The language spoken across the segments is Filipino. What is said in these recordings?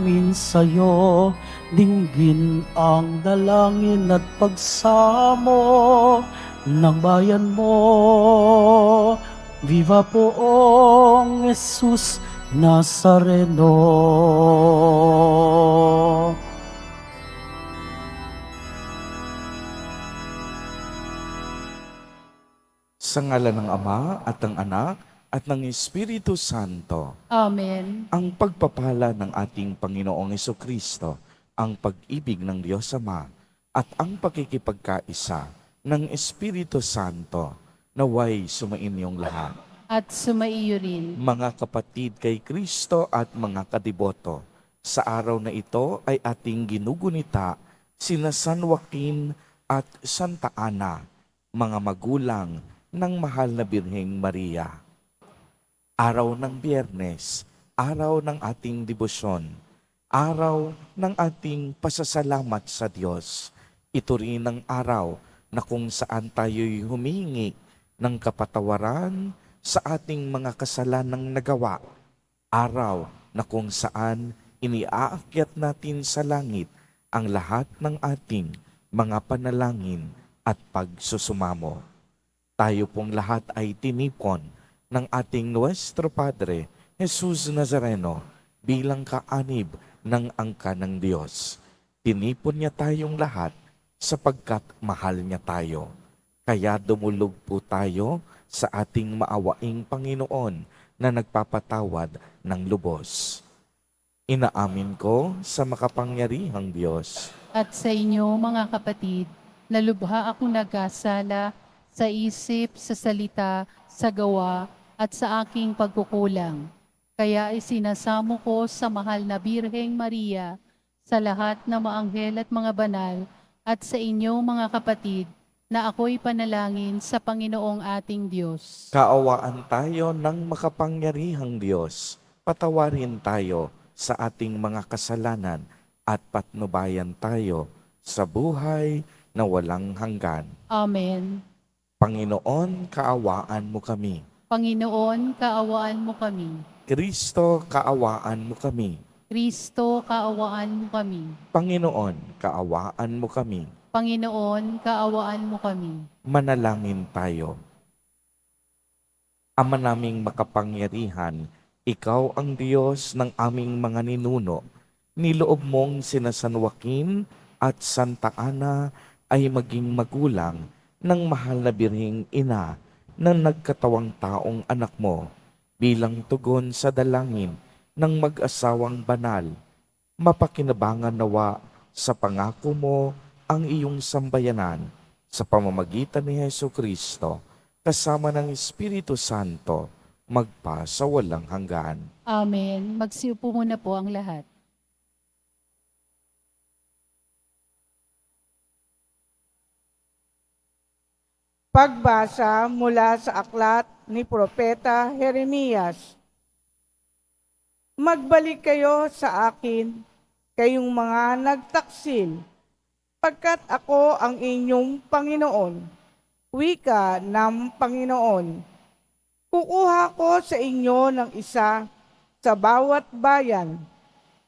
namin sa'yo, dinggin ang dalangin at pagsamo ng bayan mo. Viva poong Jesus Nazareno. Sa ngalan ng Ama at ng Anak at ng Espiritu Santo, Amen. ang pagpapala ng ating Panginoong Kristo, ang pag-ibig ng Diyos Ama, at ang pakikipagkaisa ng Espiritu Santo, naway sumainyong lahat. At sumaiyo rin. Mga kapatid kay Kristo at mga kadiboto, sa araw na ito ay ating ginugunita sina San Joaquin at Santa Ana, mga magulang ng mahal na Birheng Maria. Araw ng Biyernes, araw ng ating debosyon, araw ng ating pasasalamat sa Diyos. Ito rin ang araw na kung saan tayo'y humingi ng kapatawaran sa ating mga kasalanang nagawa. Araw na kung saan iniaakyat natin sa langit ang lahat ng ating mga panalangin at pagsusumamo. Tayo pong lahat ay tinipon ng ating Nuestro Padre, Jesus Nazareno, bilang kaanib ng angka ng Diyos. Tinipon niya tayong lahat sapagkat mahal niya tayo. Kaya dumulog po tayo sa ating maawaing Panginoon na nagpapatawad ng lubos. Inaamin ko sa makapangyarihang Diyos At sa inyo, mga kapatid, na lubha akong nagkasala sa isip, sa salita, sa gawa, at sa aking pagkukulang. Kaya isinasamo ko sa mahal na Birheng Maria, sa lahat ng maanghel at mga banal, at sa inyo, mga kapatid, na ako'y panalangin sa Panginoong ating Diyos. Kaawaan tayo ng makapangyarihang Diyos. Patawarin tayo sa ating mga kasalanan at patnubayan tayo sa buhay na walang hanggan. Amen. Panginoon, kaawaan mo kami. Panginoon, kaawaan mo kami. Kristo, kaawaan mo kami. Kristo, kaawaan mo kami. Panginoon, kaawaan mo kami. Panginoon, kaawaan mo kami. Manalangin tayo. Ama naming makapangyarihan, ikaw ang Diyos ng aming mga ninuno. Niloob mong sina San Joaquin at Santa Ana ay maging magulang ng mahal na Birheng Ina ng nagkatawang taong anak mo bilang tugon sa dalangin ng mag-asawang banal. Mapakinabangan nawa sa pangako mo ang iyong sambayanan sa pamamagitan ni Jesucristo kasama ng Espiritu Santo magpa sa walang hanggan. Amen. Magsiupo muna po ang lahat. Pagbasa mula sa aklat ni Propeta Jeremias. Magbalik kayo sa akin, kayong mga nagtaksil, pagkat ako ang inyong Panginoon, wika ng Panginoon. Kukuha ko sa inyo ng isa sa bawat bayan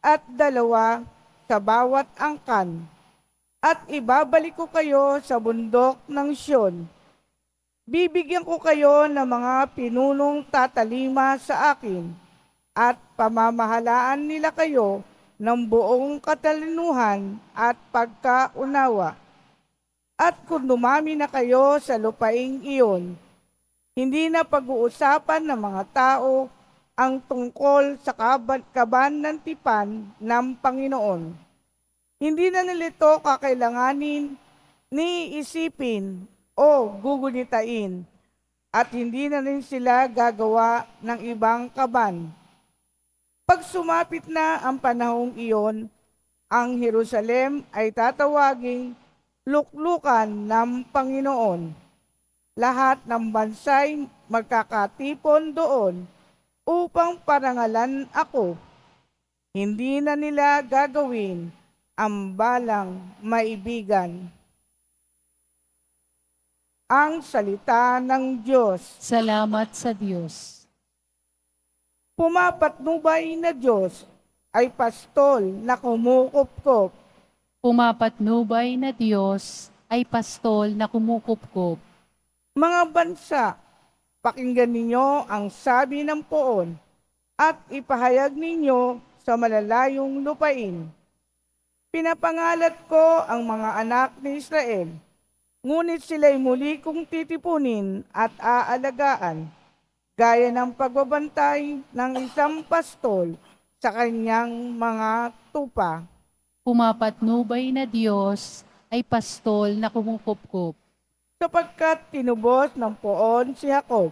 at dalawa sa bawat angkan, at ibabalik ko kayo sa bundok ng Siyon. Bibigyan ko kayo ng mga pinunong tatalima sa akin at pamamahalaan nila kayo ng buong katalinuhan at pagkaunawa. At kung dumami na kayo sa lupaing iyon, hindi na pag-uusapan ng mga tao ang tungkol sa kaban ng tipan ng Panginoon. Hindi na nilito kakailanganin ni isipin o gugunitain, at hindi na rin sila gagawa ng ibang kaban. Pag sumapit na ang panahong iyon, ang Jerusalem ay tatawaging luklukan ng Panginoon. Lahat ng bansay magkakatipon doon upang parangalan ako. Hindi na nila gagawin ang balang maibigan. Ang salita ng Diyos. Salamat sa Diyos. Pumapatnubay na Diyos, ay pastol na kumukupkop. Pumapatnubay na Diyos ay pastol na kumukupkop. Mga bansa, pakinggan ninyo ang sabi ng poon at ipahayag ninyo sa malalayong lupain. Pinapangalat ko ang mga anak ni Israel, ngunit sila'y muli kong titipunin at aalagaan, gaya ng pagbabantay ng isang pastol sa kanyang mga tupa. Pumapatnubay na Diyos ay pastol na kumukupkop. Sapagkat tinubos ng poon si Jacob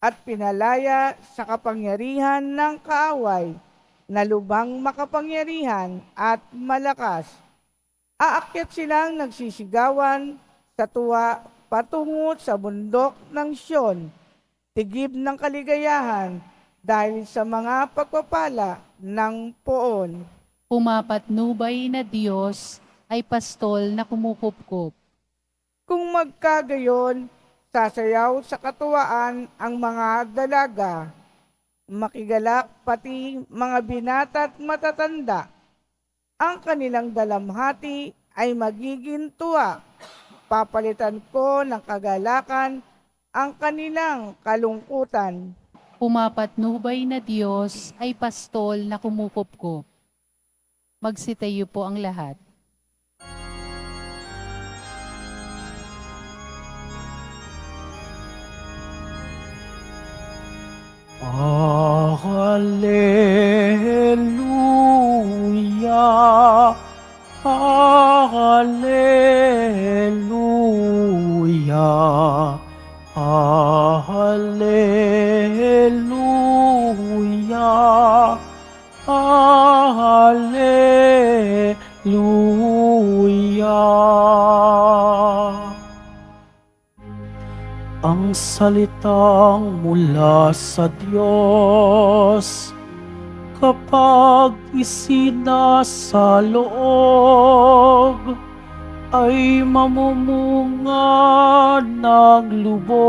at pinalaya sa kapangyarihan ng kaaway na lubang makapangyarihan at malakas. Aakyat silang nagsisigawan sa tuwa patungo sa bundok ng Siyon, tigib ng kaligayahan dahil sa mga pagpapala ng poon. Pumapatnubay na Diyos ay pastol na kumukupkop. Kung magkagayon, sasayaw sa katuwaan ang mga dalaga, makigalak pati mga binata at matatanda. Ang kanilang dalamhati ay magiging tuwa. Papalitan ko ng kagalakan ang kanilang kalungkutan. Pumapatnubay na Diyos ay pastol na kumukupkop. Magsitayo po ang lahat. Hallelujah, Hallelujah, Hallelujah, Hallelujah. Ang salitang mula sa Diyos, kapag isinasaloob, ay mamumunga ng lubos.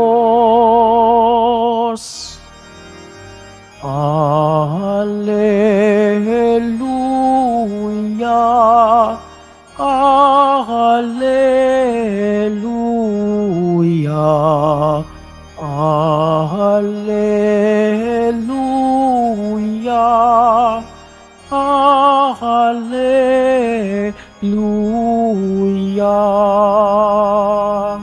Hallelujah, Hallelujah, Hallelujah, Hallelujah.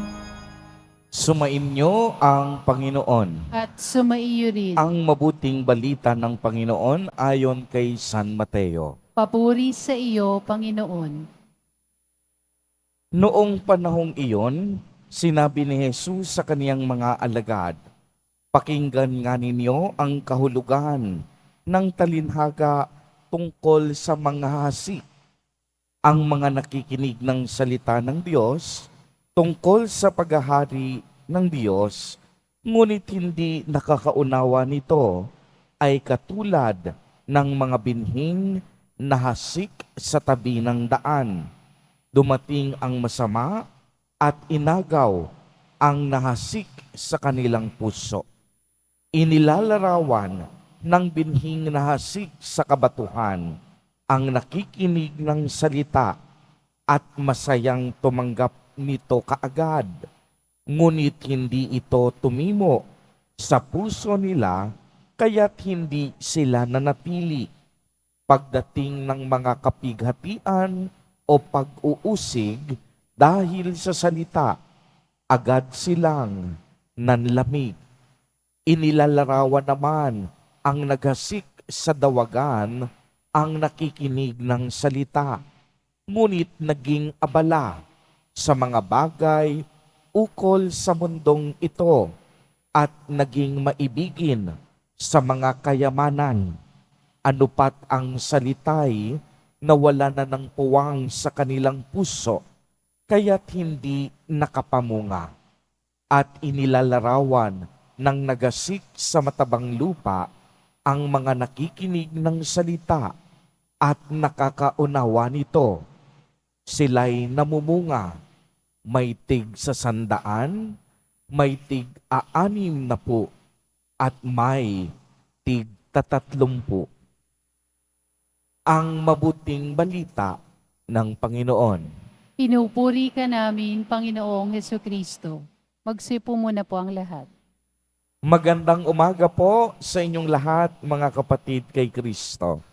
Sumainyo ang Panginoon. At sumaiyo rin. Ang mabuting balita ng Panginoon ayon kay San Mateo. Papuri sa iyo, Panginoon. Noong panahong iyon, sinabi ni Jesus sa kaniyang mga alagad, "Pakinggan nga ninyo ang kahulugan ng talinhaga tungkol sa mga hasik. Ang mga nakikinig ng salita ng Diyos tungkol sa paghahari ng Diyos, ngunit hindi nakakaunawa nito, ay katulad ng mga binhing na hasik sa tabi ng daan. Dumating ang masama at inagaw ang nahasik sa kanilang puso. Inilalarawan ng binhing nahasik sa kabatuhan ang nakikinig ng salita at masayang tumanggap nito kaagad. Ngunit hindi ito tumimo sa puso nila, kaya't hindi sila nanatili. Pagdating ng mga kapighatian o pag-uusig dahil sa salita, agad silang nanlamig. Inilalarawan naman ang naghasik sa dawagan ang nakikinig ng salita, ngunit naging abala sa mga bagay ukol sa mundong ito at naging maibigin sa mga kayamanan. Ano pat ang salita'y nawala na ng puwang sa kanilang puso, kaya't hindi nakapamunga. At inilalarawan ng nagasik sa matabang lupa ang mga nakikinig ng salita at nakakaunawa nito. Sila'y namumunga, may tig sa 100, may tig 60, at may tig 30. ang mabuting balita ng Panginoon. Pinupuri ka namin, Panginoong Hesukristo. Magsipo muna po ang lahat. Magandang umaga po sa inyong lahat, mga kapatid kay Kristo.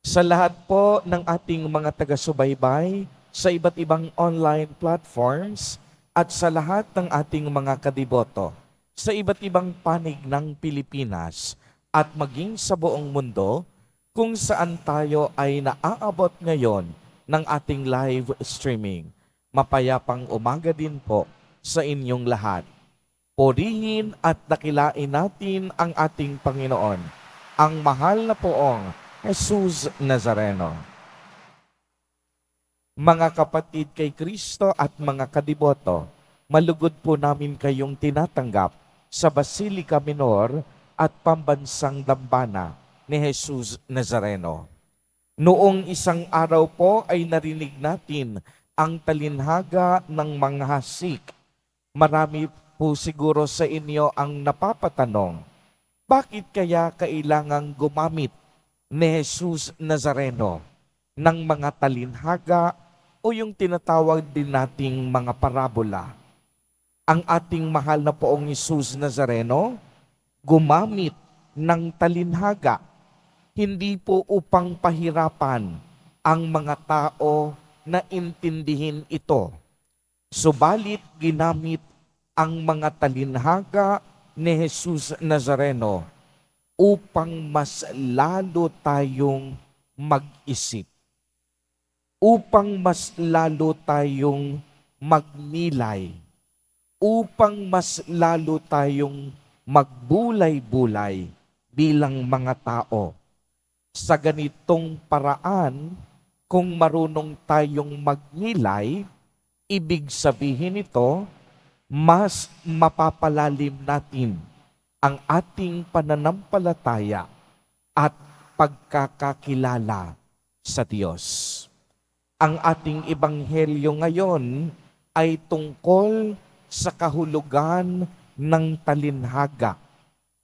Sa lahat po ng ating mga taga-subaybay sa iba't ibang online platforms at sa lahat ng ating mga kadiboto sa iba't ibang panig ng Pilipinas at maging sa buong mundo kung saan tayo ay naaabot ngayon ng ating live streaming. Mapayapang umaga din po sa inyong lahat. Purihin at dakilain natin ang ating Panginoon, ang mahal na poong Jesus Nazareno. Mga kapatid kay Kristo at mga kadiboto, malugod po namin kayong tinatanggap sa Basilica Minor at Pambansang Dambana ni Jesus Nazareno. Noong isang araw po ay narinig natin ang talinhaga ng mga hasik. Marami po siguro sa inyo ang napapatanong, bakit kaya kailangang gumamit ni Jesus Nazareno ng mga talinhaga o yung tinatawag din nating mga parabola? Ang ating mahal na poong Jesus Nazareno gumamit ng talinhaga, hindi po upang pahirapan ang mga tao na intindihin ito. Subalit ginamit ang mga talinhaga ni Jesus Nazareno upang mas lalo tayong mag-isip, upang mas lalo tayong magnilay, upang mas lalo tayong magbulay-bulay bilang mga tao. Sa ganitong paraan, kung marunong tayong magnilay, ibig sabihin nito, mas mapapalalim natin ang ating pananampalataya at pagkakakilala sa Diyos. Ang ating ebanghelyo ngayon ay tungkol sa kahulugan ng talinhaga.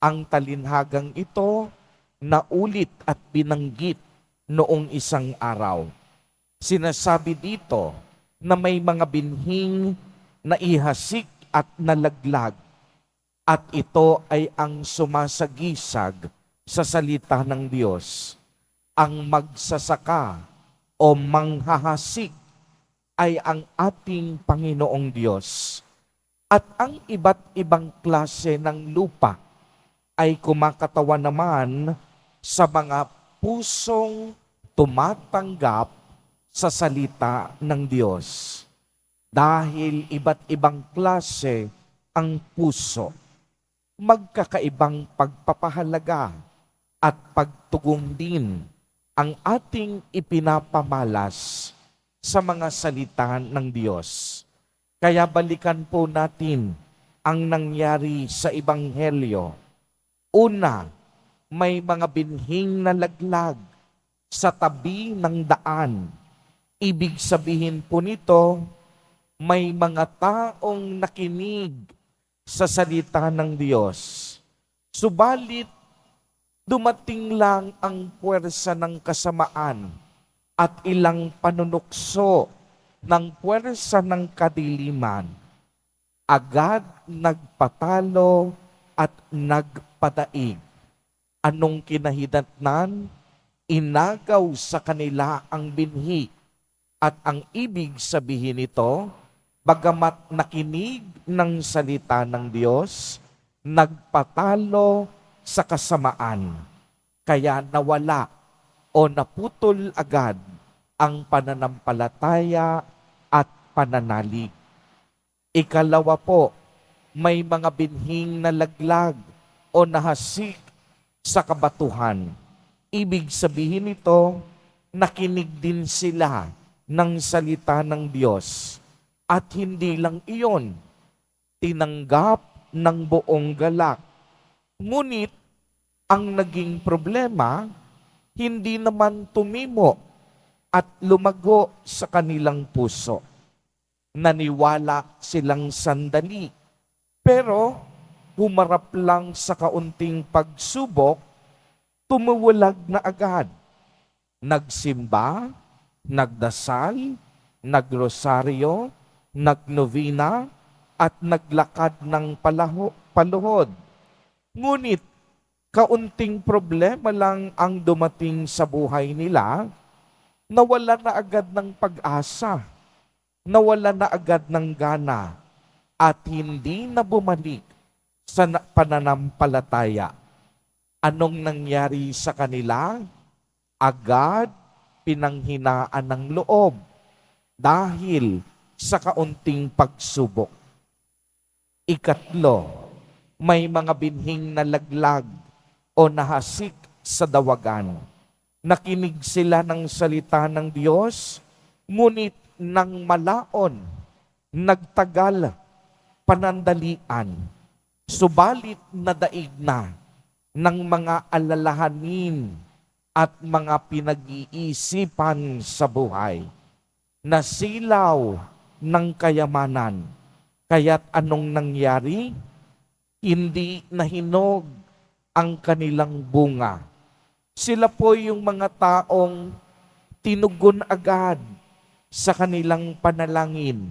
Ang talinhagang ito naulit at binanggit noong isang araw. Sinasabi dito na may mga binhing na ihasik at nalaglag, at ito ay ang sumasagisag sa salita ng Diyos. Ang magsasaka o manghahasik ay ang ating Panginoong Diyos. At ang iba't ibang klase ng lupa ay kumakatawa naman sa mga pusong tumatanggap sa salita ng Diyos. Dahil iba't ibang klase ang puso, magkakaibang pagpapahalaga at pagtugong din ang ating ipinapamalas sa mga salita ng Diyos. Kaya balikan po natin ang nangyari sa Ebanghelyo. Una, may mga binhing nalaglag sa tabi ng daan. Ibig sabihin po nito, may mga taong nakinig sa salita ng Diyos. Subalit, dumating lang ang puwersa ng kasamaan at ilang panunukso ng puwersa ng kadiliman. Agad nagpatalo at nagpadaig. Anong kinahidatnan? Inagaw sa kanila ang binhi. At ang ibig sabihin nito, bagamat nakinig ng salita ng Diyos, nagpatalo sa kasamaan. Kaya nawala o naputol agad ang pananampalataya at pananalig. Ikalawa po, may mga binhing nalaglag o nahasik sa kabatuhan. Ibig sabihin nito, nakinig din sila ng salita ng Diyos. At hindi lang iyon, tinanggap ng buong galak. Ngunit, ang naging problema, hindi naman tumimo at lumago sa kanilang puso. Naniwala silang sandali, pero humarap lang sa kaunting pagsubok tumuwalag na agad. Nagsimba, nagdasal, nagrosaryo, nagnovena, at naglakad ng paluhod. Ngunit, kaunting problema lang ang dumating sa buhay nila, nawala na agad ng pag-asa, nawala na agad ng gana, at hindi na bumalik sa pananampalataya. Anong nangyari sa kanila? Agad pinanghinaan ng loob dahil sa kaunting pagsubok. Ikatlo, may mga binhing nalaglag o nahasik sa dawagan. Nakinig sila ng salita ng Diyos, ngunit nang malaon, nagtagal, panandalian, subalit nadaig na ng mga alalahanin at mga pinag-iisipan sa buhay. Nasilaw ng kayamanan. Kaya't anong nangyari? Hindi nahinog ang kanilang bunga. Sila po yung mga taong tinugon agad sa kanilang panalangin.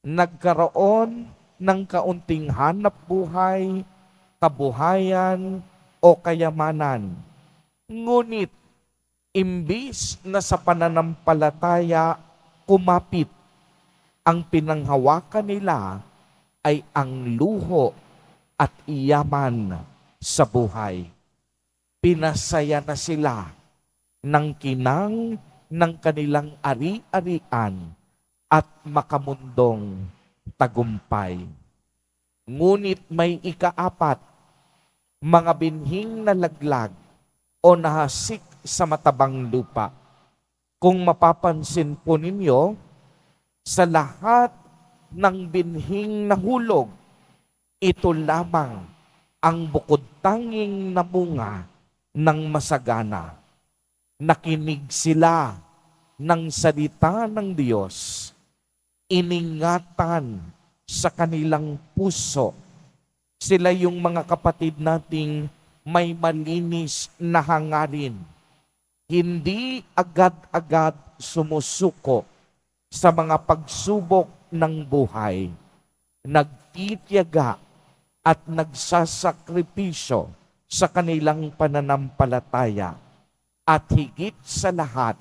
Nagkaroon ng kaunting hanap buhay, kabuhayan, o kayamanan. Ngunit, imbis na sa pananampalataya kumapit, ang pinanghawakan nila ay ang luho at iyaman sa buhay. Pinasaya na sila ng kinang ng kanilang ari-arian at makamundong tagumpay. Ngunit may ikaapat, mga binhing nalaglag o nahasik sa matabang lupa. Kung mapapansin po ninyo, sa lahat ng binhing nahulog, ito lamang ang bukod tanging namunga ng masagana. Nakinig sila ng salita ng Diyos, iningatan sa kanilang puso. Sila yung mga kapatid nating may malinis na hangarin. Hindi agad-agad sumusuko sa mga pagsubok ng buhay. Nagtitiyaga at nagsasakripisyo sa kanilang pananampalataya. At higit sa lahat,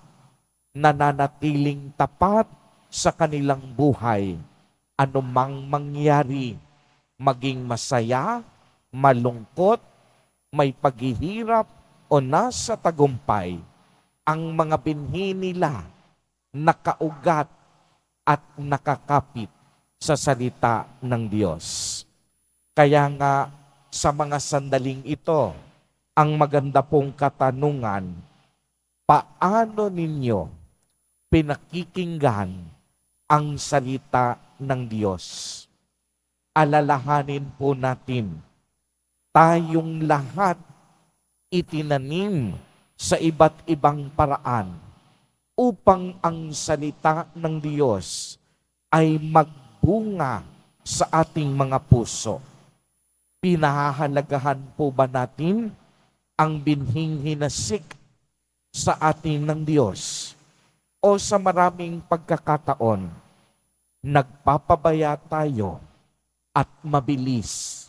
nananatiling tapat sa kanilang buhay. Anumang mangyari, maging masaya, malungkot, may paghihirap o nasa tagumpay, ang mga binhi nila nakaugat at nakakapit sa salita ng Diyos. Kaya nga sa mga sandaling ito, ang maganda pong katanungan, paano ninyo pinakikinggan ang salita ng Diyos? Alalahanin po natin, tayong lahat itinanim sa iba't ibang paraan upang ang salita ng Diyos ay magbunga sa ating mga puso. Pinahahalagahan po ba natin ang binhing hinasik sa atin ng Diyos? O sa maraming pagkakataon, nagpapabaya tayo at mabilis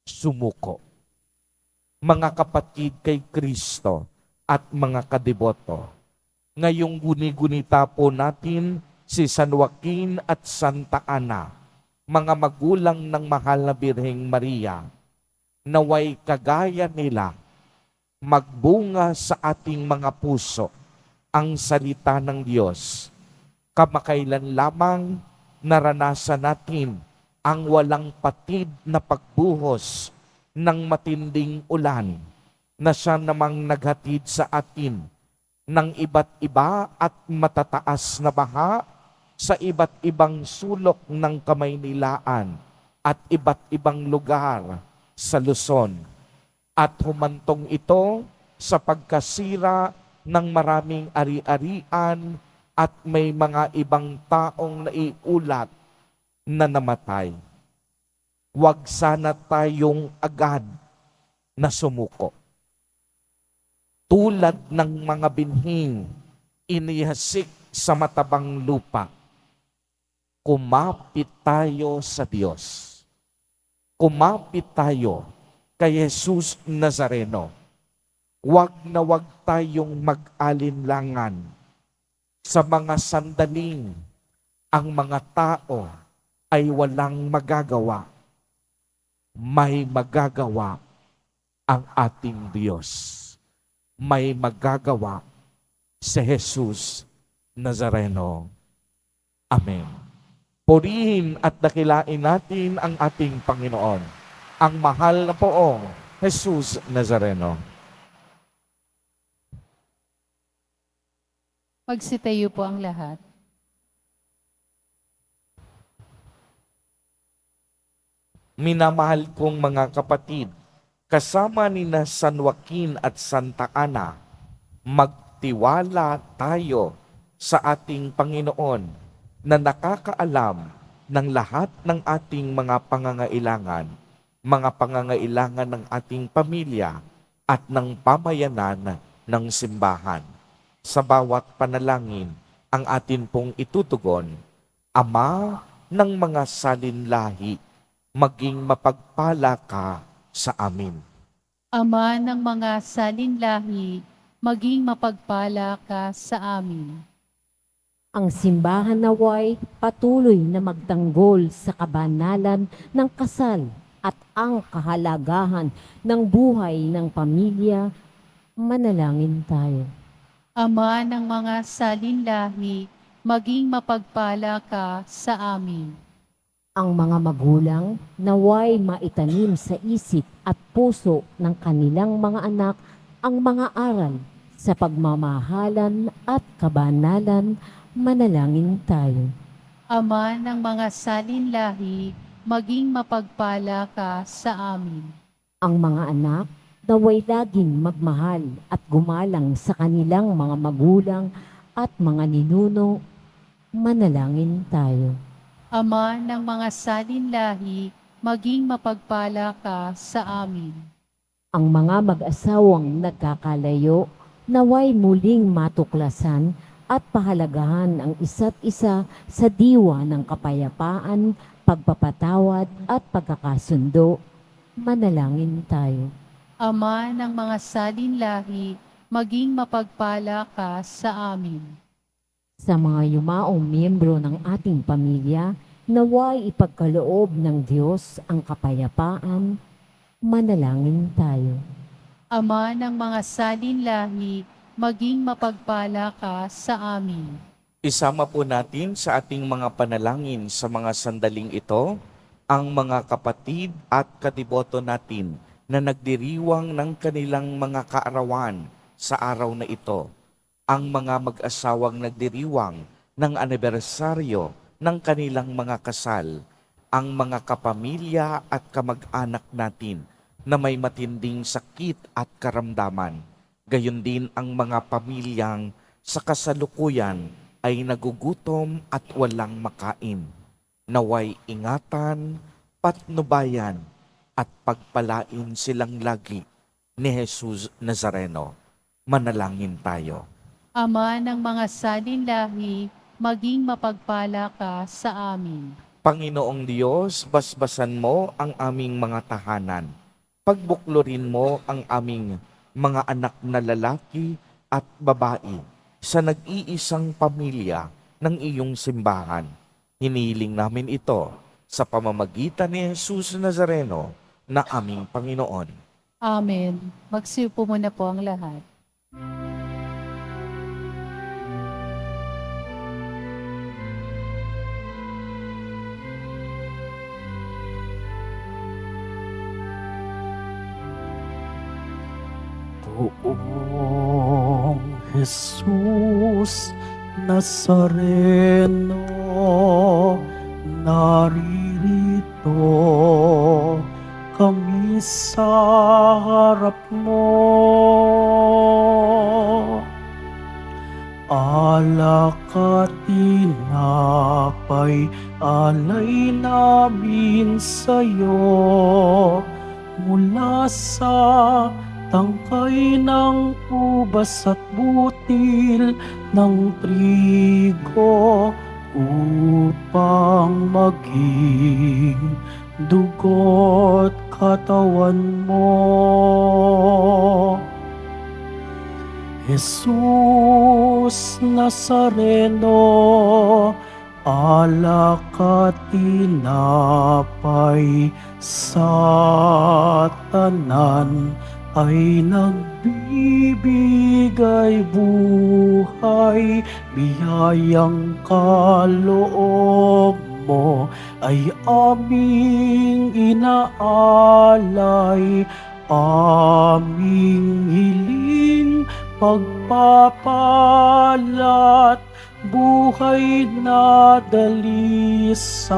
sumuko? Mga kapatid kay Kristo at mga kadeboto, ngayong guni-gunita po natin si San Joaquin at Santa Ana, mga magulang ng mahal na Birheng Maria, naway kagaya nila, magbunga sa ating mga puso ang salita ng Diyos. Kamakailan lamang naranasan natin ang walang patid na pagbuhos ng matinding ulan na siya namang naghatid sa atin ng iba't iba at matataas na baha sa iba't ibang sulok ng Kamaynilaan at iba't ibang lugar sa Luzon. At humantong ito sa pagkasira ng maraming ari-arian at may mga ibang taong naiulat na namatay. Huwag sana tayong agad na sumuko. Tulad ng mga binhing inihasik sa matabang lupa, kumapit tayo sa Diyos. Kumapit tayo kay Jesus Nazareno. Huwag na huwag tayong mag-alinlangan sa mga sandaling ang mga tao ay walang magagawa. May magagawa ang ating Diyos. May magagawa si Jesus Nazareno. Amen. Purihin at dakilain natin ang ating Panginoon, ang mahal na poong Jesus Nazareno. Magsitayo po ang lahat. Minamahal kong mga kapatid, kasama ni na San Joaquin at Santa Ana, magtiwala tayo sa ating Panginoon na nakakaalam ng lahat ng ating mga pangangailangan ng ating pamilya at ng pamayanan ng simbahan. Sa bawat panalangin, ang atin pong itutugon, Ama ng mga salinlahi, maging mapagpala ka sa amin. Ama ng mga salinlahi, maging mapagpala ka sa amin. Ang simbahan naway patuloy na magtanggol sa kabanalan ng kasal at ang kahalagahan ng buhay ng pamilya. Manalangin tayo. Ama ng mga salinlahi, maging mapagpala ka sa amin. Ang mga magulang naway maitanim sa isip at puso ng kanilang mga anak ang mga aral sa pagmamahalan at kabanalan. Manalangin tayo. Ama ng mga salinlahi, maging mapagpala ka sa amin. Ang mga anak naway laging magmahal at gumalang sa kanilang mga magulang at mga ninuno. Manalangin tayo. Ama ng mga salinlahi, maging mapagpala ka sa amin. Ang mga mag-asawang nagkakalayo naway muling matuklasan at pahalagahan ang isa't isa sa diwa ng kapayapaan, pagpapatawad at pagkakasundo. Manalangin tayo. Ama ng mga salinlahi, maging mapagpala ka sa amin. Sa mga yumaong miyembro ng ating pamilya, naway ipagkaloob ng Diyos ang kapayapaan. Manalangin tayo. Ama ng mga salinlahi, maging mapagpala ka sa amin. Isama po natin sa ating mga panalangin sa mga sandaling ito ang mga kapatid at katiboto natin na nagdiriwang ng kanilang mga kaarawan sa araw na ito. Ang mga mag-asawang nagdiriwang ng anibersaryo ng kanilang mga kasal, ang mga kapamilya at kamag-anak natin na may matinding sakit at karamdaman. Gayon din ang mga pamilyang sa kasalukuyan ay nagugutom at walang makain. Naway ingatan, patnubayan, at pagpalain silang lagi ni Jesus Nazareno. Manalangin tayo. Ama ng mga salinlahi, maging mapagpala ka sa amin. Panginoong Diyos, basbasan mo ang aming mga tahanan. Pagbuklurin mo ang aming mga anak na lalaki at babae sa nag-iisang pamilya ng iyong simbahan. Hiniling namin ito sa pamamagitan ni Jesus Nazareno na aming Panginoon. Amen. Magsiupo muna po ang lahat. Poong Jesus Nazareno, naririto kami sa harap mo. Alak at tinapay, alay namin sa'yo mula sa tangkay ng ubas at butil ng trigo upang maging dugo't katawan mo. Jesus Nazareno, alak at tinapay sa tanan ay nagbibigay buhay, biyayang kaloob mo ay aming inaalay, aming hiling pagpapalat, buhay na dalisay.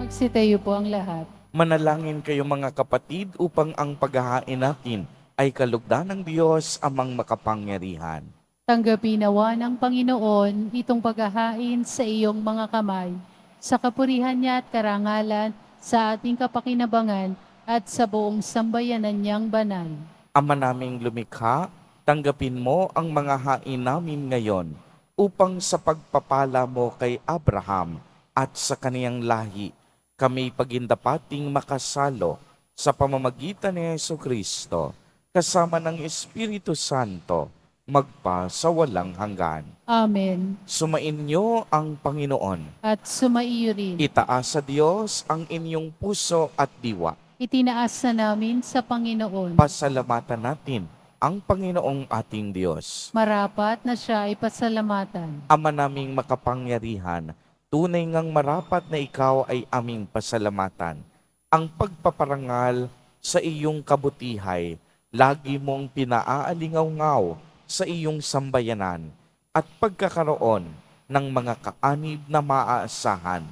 Magsitayo po ang lahat. Manalangin kayo mga kapatid upang ang paghahain natin ay kalugdan ng Diyos amang makapangyarihan. Tanggapin nawa ng Panginoon itong paghahain sa iyong mga kamay, sa kapurihan niya at karangalan, sa ating kapakinabangan at sa buong sambayanan niyang banal. Ama naming lumikha, tanggapin mo ang mga hain namin ngayon upang sa pagpapala mo kay Abraham at sa kaniyang lahi, kami pagindapating makasalo sa pamamagitan ni Jesucristo kasama ng Espiritu Santo magpa sa walang hanggan. Amen. Sumainyo ang Panginoon. At sumaiyo rin. Itaas sa Diyos ang inyong puso at diwa. Itinaas na namin sa Panginoon. Pasalamatan natin ang Panginoong ating Diyos. Marapat na siya ay pasalamatan. Ama naming makapangyarihan, tunay ngang marapat na ikaw ay aming pasalamatan. Ang pagpaparangal sa iyong kabutihay, lagi mong pinaalingaw-ngaw sa iyong sambayanan at pagkakaroon ng mga kaanib na maaasahan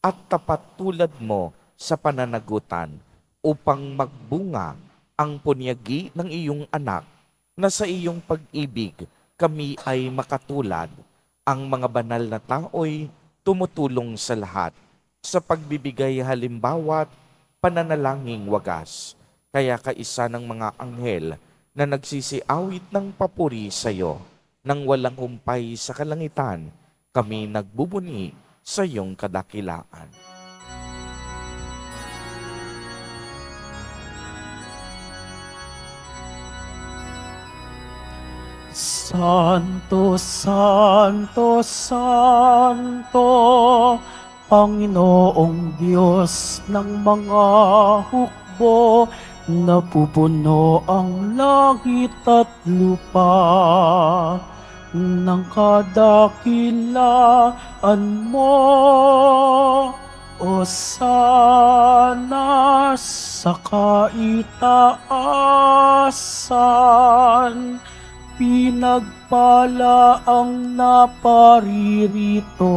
at tapat tulad mo sa pananagutan upang magbunga ang punyagi ng iyong anak na sa iyong pag-ibig kami ay makatulad. Ang mga banal na tao'y tumutulong sa lahat sa pagbibigay halimbawa't pananalangin wagas. Kaya kaisa ng mga anghel na nagsisiawit ng papuri sa iyo, nang walang humpay sa kalangitan, kami nagbubuni sa iyong kadakilaan. Santo, Santo, Santo, Panginoong Diyos ng mga hukbo, napupuno ang langit at lupa ng kadakilaan mo. O sana sa kaitaasan, pinagpala ang naparirito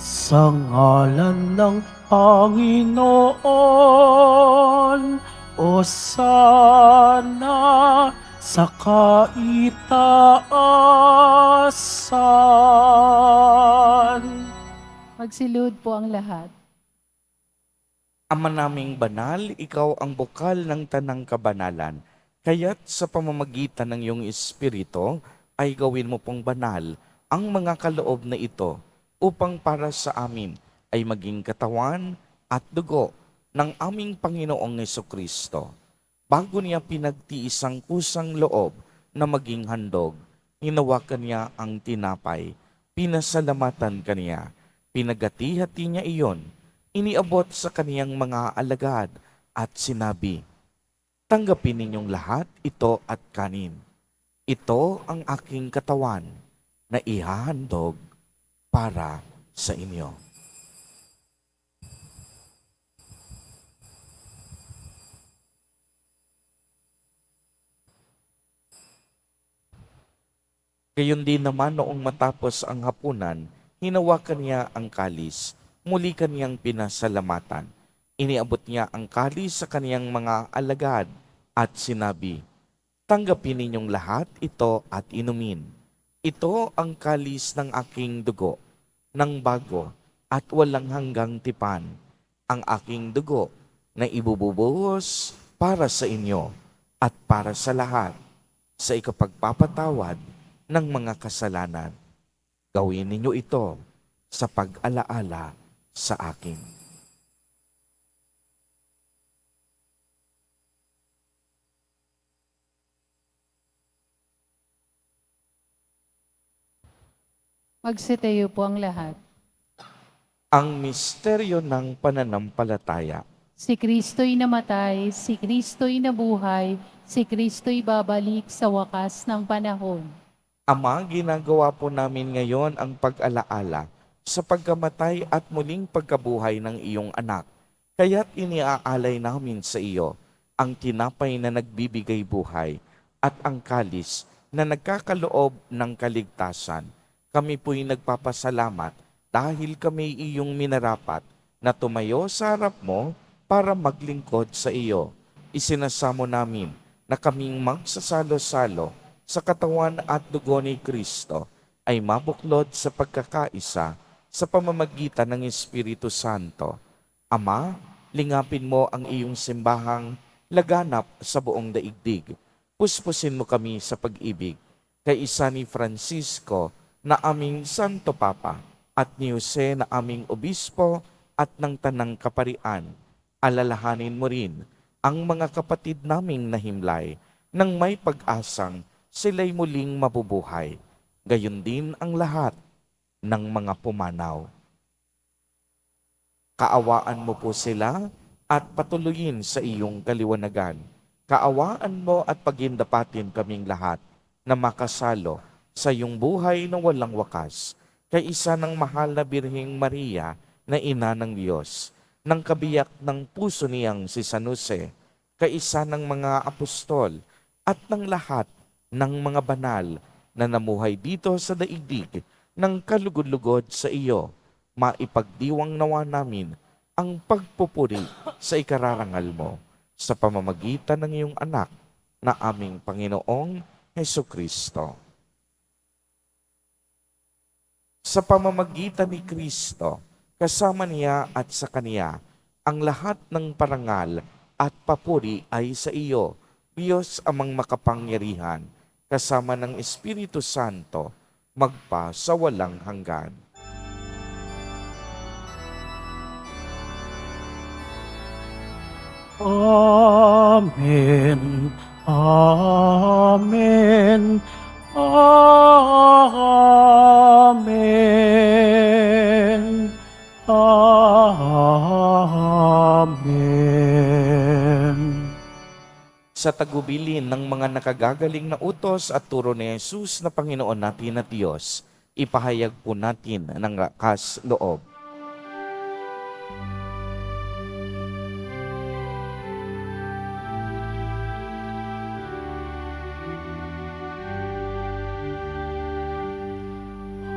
sa ngalan ng Panginoon. O sana sa kaitaasan. Magsilud po ang lahat. Ama naming banal, ikaw ang bukal ng tanang kabanalan. Kaya't sa pamamagitan ng iyong Espiritu ay gawin mo pong banal ang mga kaloob na ito upang para sa amin ay maging katawan at dugo ng aming Panginoong Jesucristo. Bago niya pinagtiis ang kusang loob na maging handog, hinawakan niya ang tinapay, pinasalamatan kaniya, pinagati-hati niya iyon, iniabot sa kaniyang mga alagad at sinabi, "Tanggapin ninyong lahat ito at kanin. Ito ang aking katawan na ihahandog para sa inyo." Gayon din naman noong matapos ang hapunan, hinawakan niya ang kalis, muli kaniyang pinasalamatan. Iniabot niya ang kalis sa kaniyang mga alagad at sinabi, "Tanggapin ninyong lahat ito at inumin. Ito ang kalis ng aking dugo, ng bago at walang hanggang tipan, ang aking dugo na ibububuhos para sa inyo at para sa lahat sa ikapagpapatawad ng mga kasalanan. Gawin ninyo ito sa pag-alaala sa akin. Magsitayo po ang lahat. Ang misteryo ng pananampalataya. Si Kristo'y namatay, si Kristo'y nabuhay, si Kristo'y babalik sa wakas ng panahon. Ama, ginagawa po namin ngayon ang pag-alaala sa pagkamatay at muling pagkabuhay ng iyong anak. Kaya't iniaalay namin sa iyo ang tinapay na nagbibigay buhay at ang kalis na nagkakaloob ng kaligtasan. Kami po'y nagpapasalamat dahil kami iyong minarapat na tumayo sa harap mo para maglingkod sa iyo. Isinasamo namin na kaming magsasalo-salo sa katawan at dugo ni Kristo ay mabuklod sa pagkakaisa sa pamamagitan ng Espiritu Santo. Ama, lingapin mo ang iyong simbahang laganap sa buong daigdig. Puspusin mo kami sa pag-ibig kay isa ni Francisco na aming Santo Papa at ni Jose na aming Obispo at ng Tanang Kaparian. Alalahanin mo rin ang mga kapatid naming nahimlay nang may pag-asang sila'y muling mabubuhay. Gayon din ang lahat ng mga pumanaw. Kaawaan mo po sila at patuloyin sa iyong kaliwanagan. Kaawaan mo at pagindapatin kaming lahat na makasalo sa iyong buhay na walang wakas, kay isa ng mahal na Birheng Maria na ina ng Diyos, ng kabiyak ng puso niyang si San Jose, kay isa ng mga apostol at ng lahat ng mga banal na namuhay dito sa daigdig ng kalugod-lugod sa iyo, maipagdiwang nawa namin ang pagpupuri sa ikararangal mo sa pamamagitan ng iyong anak na aming Panginoong Hesukristo. Sa pamamagitan ni Kristo, kasama niya at sa Kaniya, ang lahat ng parangal at papuri ay sa iyo, Diyos amang makapangyarihan, kasama ng Espiritu Santo, magpa sa walang hanggan. Amen. Amen. Amen. Amen. Sa tagubilin ng mga nakagagaling na utos at turo ni Jesus na Panginoon natin at Diyos, ipahayag po natin ng lakas loob.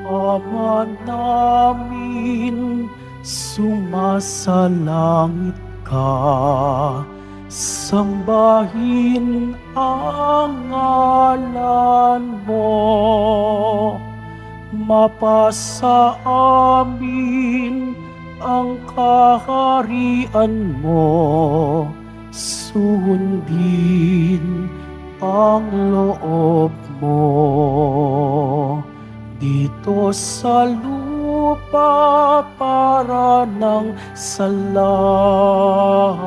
Ama namin, sumasalangit ka, sambahin ang ngalan mo, mapasa amin ang kaharian mo, sundin ang loob mo. Dito sa lupa para ng sa langit.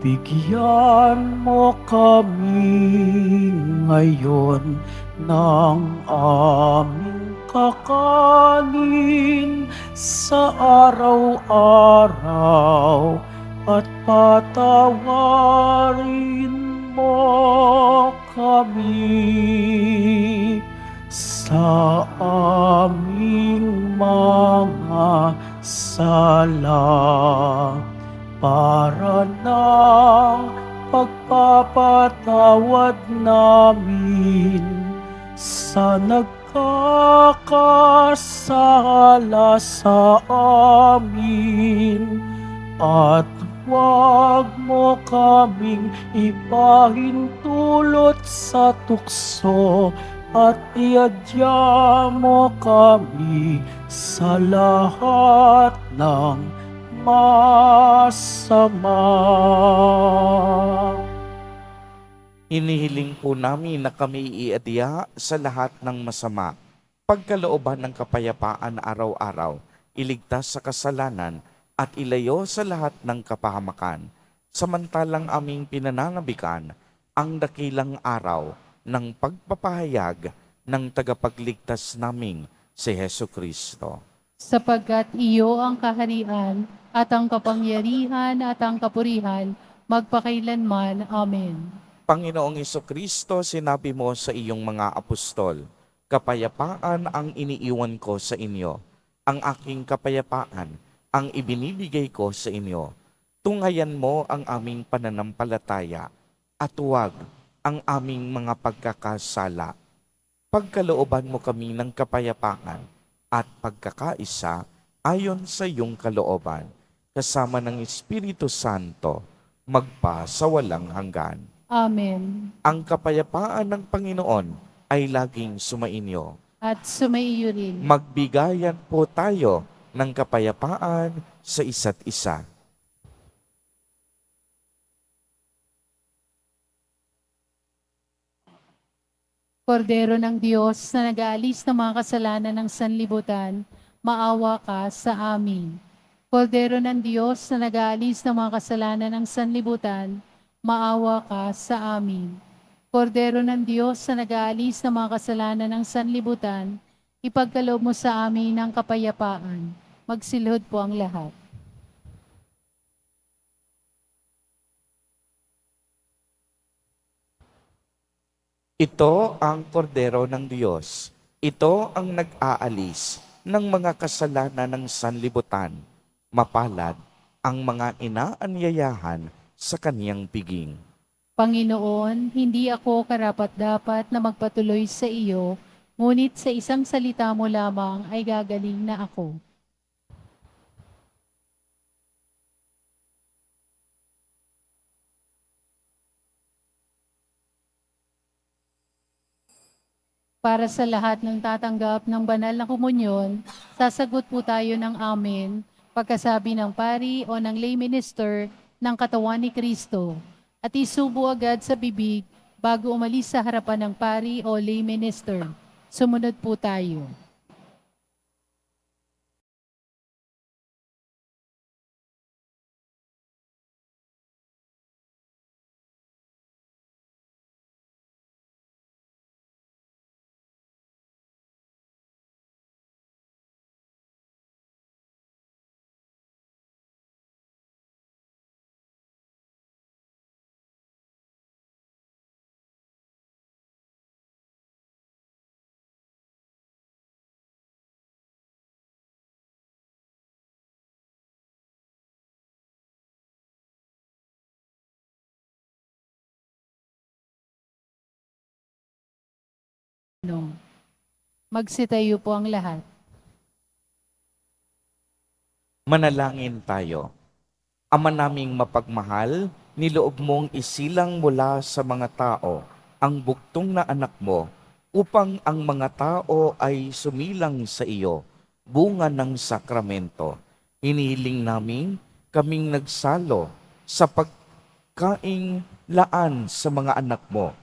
Bigyan mo kami ngayon ng aming kakanin sa araw-araw at patawarin mo kami sa aming mga sala para ng pagpapatawad namin sa nagkakasala sa amin, at huwag mo kaming ipahintulot sa tukso, at iadya mo kami sa lahat ng masama. Hinihiling po namin na kami iadya sa lahat ng masama, pagkalooban ng kapayapaan araw-araw, iligtas sa kasalanan at ilayo sa lahat ng kapahamakan. Samantalang aming pinananabikan ang dakilang araw ng pagpapahayag ng tagapagligtas naming si Hesu Kristo. Sapagkat iyo ang kaharian at ang kapangyarihan at ang kapurihan magpakailanman. Amen. Panginoong Kristo, sinabi mo sa iyong mga apostol, kapayapaan ang iniiwan ko sa inyo, ang aking kapayapaan ang ibinibigay ko sa inyo. Tunghayan mo ang aming pananampalataya at huwag ang aming mga pagkakasala. Pagkalooban mo kami ng kapayapaan at pagkakaisa ayon sa iyong kalooban, kasama ng Espiritu Santo, magpa sa walang hanggan. Amen. Ang kapayapaan ng Panginoon ay laging sumainyo. At sumaiyo rin. Magbigayan po tayo ng kapayapaan sa isa't isa. Kordero ng Diyos na nag-aalis ng mga kasalanan ng sanlibutan, maawa ka sa amin. Kordero ng Diyos na nag-aalis ng mga kasalanan ng sanlibutan, maawa ka sa amin. Kordero ng Diyos na nag-aalis ng mga kasalanan ng sanlibutan, ipagkaloob mo sa amin ang kapayapaan. Magsilhod po ang lahat. Ito ang kordero ng Diyos. Ito ang nag-aalis ng mga kasalanan ng sanlibutan. Mapalad ang mga inaanyayahan sa kaniyang piging. Panginoon, hindi ako karapat-dapat na magpatuloy sa iyo, ngunit sa isang salita mo lamang ay gagaling na ako. Para sa lahat ng tatanggap ng banal na komunyon, sasagot po tayo ng amen pagkasabi ng pari o ng lay minister ng katawan ni Kristo at isubo agad sa bibig bago umalis sa harapan ng pari o lay minister. Sumunod po tayo. Magsitayo po ang lahat. Manalangin tayo. Ama naming mapagmahal, niloob mong isilang mula sa mga tao ang buktong na anak mo upang ang mga tao ay sumilang sa iyo, bunga ng sakramento. Hinihiling namin kaming nagsalo sa pagkaing laan sa mga anak mo,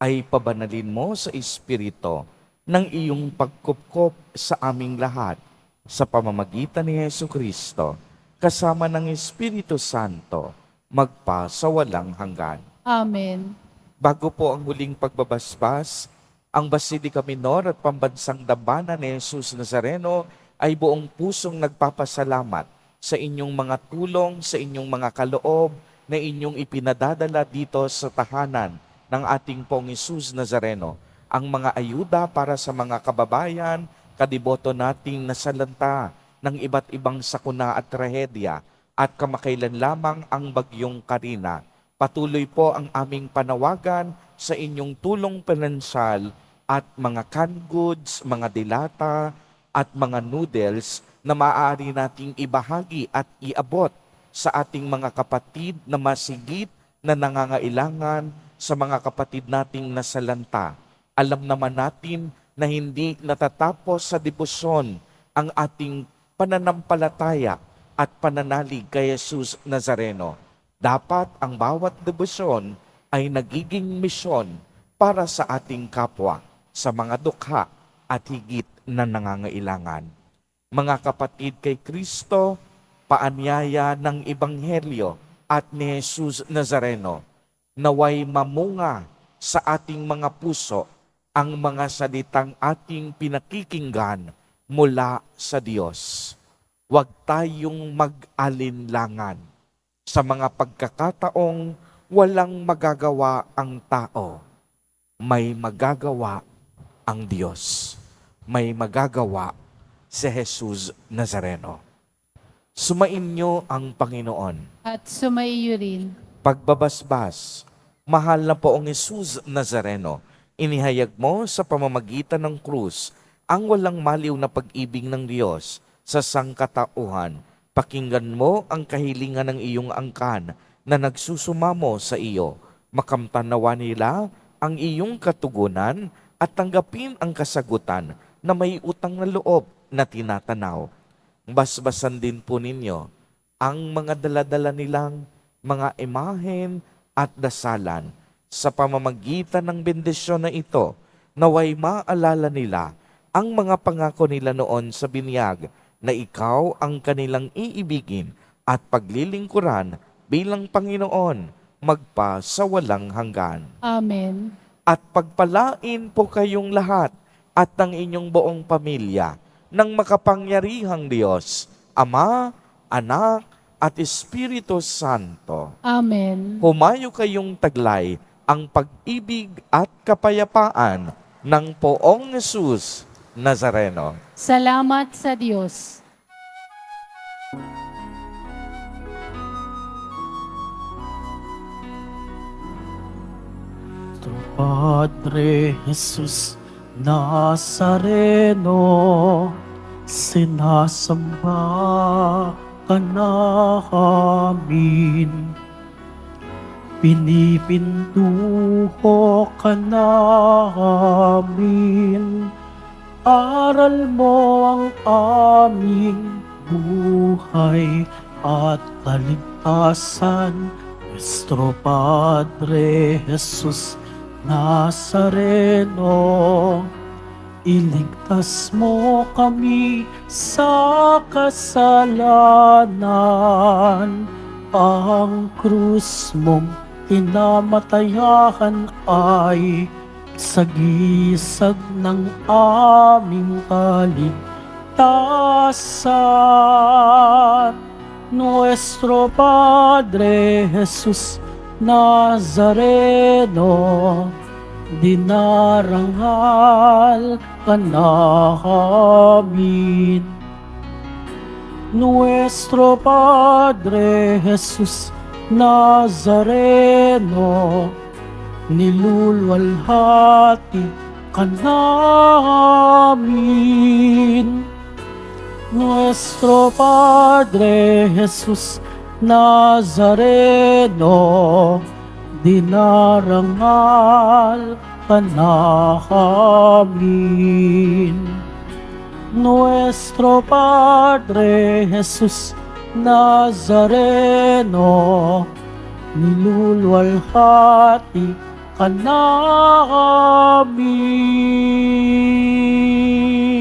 ay pabanalin mo sa Espiritu ng iyong pagkupkop sa aming lahat sa pamamagitan ni Hesu Kristo, kasama ng Espiritu Santo, magpa sa walang hanggan. Amen. Bago po ang huling pagbabasbas, ang Basilica Minor at Pambansang Dambana ni Jesus Nazareno ay buong pusong nagpapasalamat sa inyong mga tulong, sa inyong mga kaloob na inyong ipinadadala dito sa tahanan ng ating pong Jesus Nazareno. Ang mga ayuda para sa mga kababayan, kadiboto nating nasalanta ng iba't ibang sakuna at trahedya at kamakailan lamang ang bagyong Karina. Patuloy po ang aming panawagan sa inyong tulong pinansyal at mga canned goods, mga dilata at mga noodles na maaari nating ibahagi at iabot sa ating mga kapatid na masigit na nangangailangan, sa mga kapatid nating nasalanta. Alam naman natin na hindi natatapos sa debosyon ang ating pananampalataya at pananalig kay Jesus Nazareno. Dapat ang bawat debosyon ay nagiging misyon para sa ating kapwa, sa mga dukha at higit na nangangailangan. Mga kapatid kay Kristo, paanyaya ng Ebanghelyo at ni Jesus Nazareno, naway mamunga sa ating mga puso ang mga salitang ating pinakikinggan mula sa Diyos. Huwag tayong mag-alinlangan sa mga pagkakataong walang magagawa ang tao. May magagawa ang Diyos. May magagawa si Jesus Nazareno. Sumainyo ang Panginoon. At sumaiyo rin. Pagbabasbas, mahal na poong Jesus Nazareno, inihayag mo sa pamamagitan ng krus ang walang maliw na pag-ibig ng Diyos sa sangkatauhan. Pakinggan mo ang kahilingan ng iyong angkan na nagsusumamo sa iyo. Makamtanawa nila ang iyong katugunan at tanggapin ang kasagutan na may utang na loob na tinatanaw. Basbasan din po ninyo ang mga daladala nilang mga imahen at dasalan. Sa pamamagitan ng bendisyon na ito, naway maalala nila ang mga pangako nila noon sa binyag na ikaw ang kanilang iibigin at paglilingkuran bilang Panginoon magpa sa walang hanggan. Amen. At pagpalain po kayong lahat at ng inyong buong pamilya ng makapangyarihang Diyos, Ama, Anak, at Espiritu Santo. Amen. Humayo kayong taglay ang pag-ibig at kapayapaan ng poong Jesus Nazareno. Salamat sa Diyos. Nuestro Padre Jesus Nazareno, sinasamba ka namin. Pinipintuho ka namin. Aral mo ang aming buhay at kaligtasan. Nuestro Padre Jesus Nazareno, iligtas mo kami sa kasalanan. Ang krus mong kinamatayan ay sagisag ng aming kaligtasan. Nuestro Padre Jesus Nazareno, dinarangal ka namin. Nuestro Padre Jesus Nazareno, nilulwalhati ka namin. Nuestro Padre Jesus Nazareno, dinarangal ka namin. Nuestro Padre Jesus Nazareno, nilulwalhati ka namin. ka namin.